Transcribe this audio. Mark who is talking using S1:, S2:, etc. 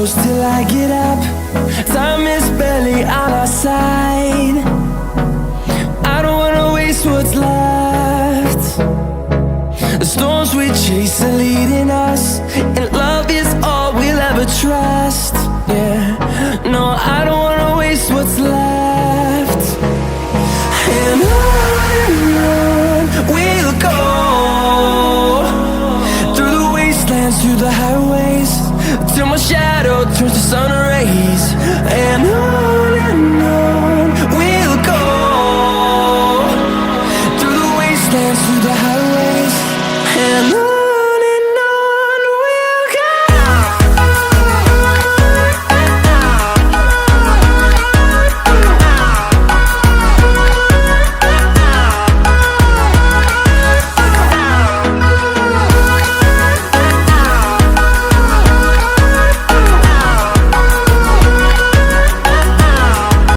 S1: close till I get up. Time is barely on our side. I don't wanna waste what's left. The storms we chase are leading us, and love is all we'll ever trust. Yeah, no, I don't wanna waste what's left. And on we'll go, through the wastelands, through the highways, till my shadow turns to sun rays.